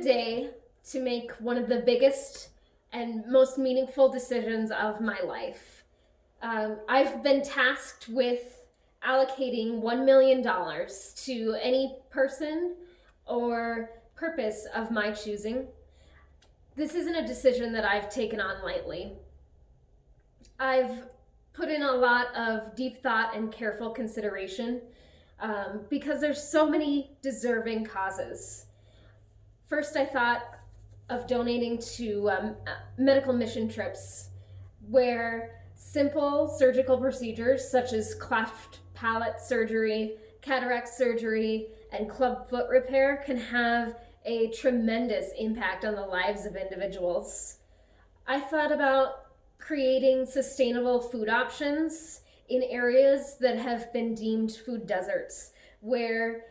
day to make one of the biggest and most meaningful decisions of my life. I've been tasked with allocating $1 million to any person or purpose of my choosing. This isn't a decision that I've taken on lightly. I've put in a lot of deep thought and careful consideration because there's so many deserving causes. First, I thought of donating to medical mission trips where simple surgical procedures such as cleft palate surgery, cataract surgery, and club foot repair can have a tremendous impact on the lives of individuals. I thought about creating sustainable food options in areas that have been deemed food deserts, where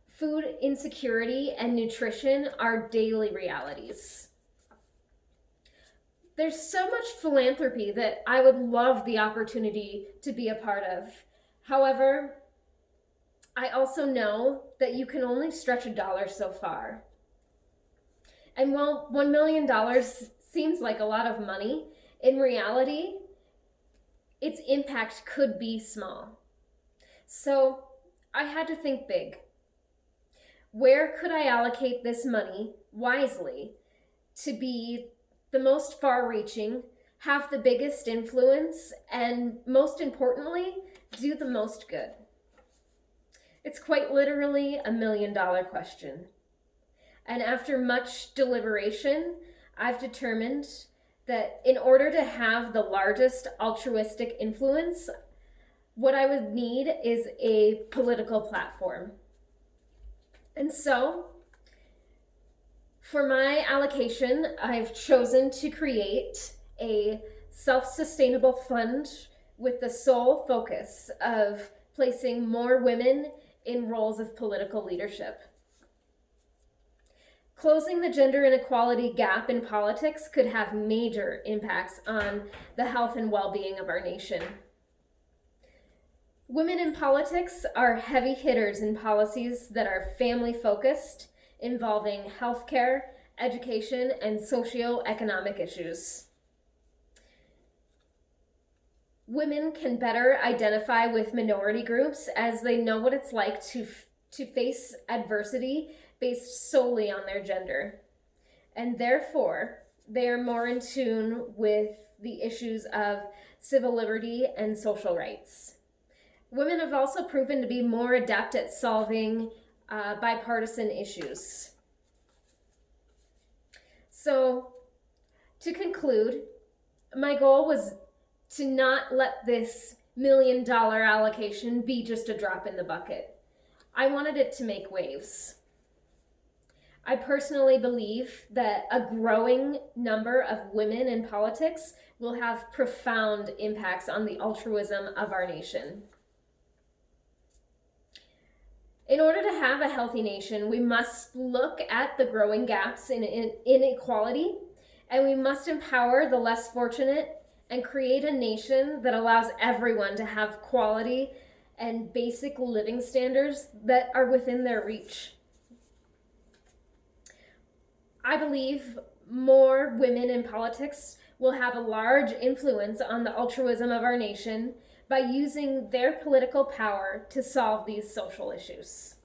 food insecurity and nutrition are daily realities. There's so much philanthropy that I would love the opportunity to be a part of. However, I also know that you can only stretch a dollar so far. And while $1 million seems like a lot of money, in reality, its impact could be small. So I had to think big. Where could I allocate this money wisely to be the most far-reaching, have the biggest influence, and most importantly, do the most good? It's quite literally a $1 million question. And after much deliberation, I've determined that in order to have the largest altruistic influence, what I would need is a political platform. And so, for my allocation, I've chosen to create a self-sustainable fund with the sole focus of placing more women in roles of political leadership. Closing the gender inequality gap in politics could have major impacts on the health and well-being of our nation. Women in politics are heavy hitters in policies that are family-focused, involving healthcare, education, and socioeconomic issues. Women can better identify with minority groups as they know what it's like to face adversity based solely on their gender. And therefore, they are more in tune with the issues of civil liberty and social rights. Women have also proven to be more adept at solving bipartisan issues. So, to conclude, my goal was to not let this $1 million allocation be just a drop in the bucket. I wanted it to make waves. I personally believe that a growing number of women in politics will have profound impacts on the altruism of our nation. In order to have a healthy nation, we must look at the growing gaps in inequality, and we must empower the less fortunate and create a nation that allows everyone to have quality and basic living standards that are within their reach. I believe more women in politics will have a large influence on the altruism of our nation by using their political power to solve these social issues.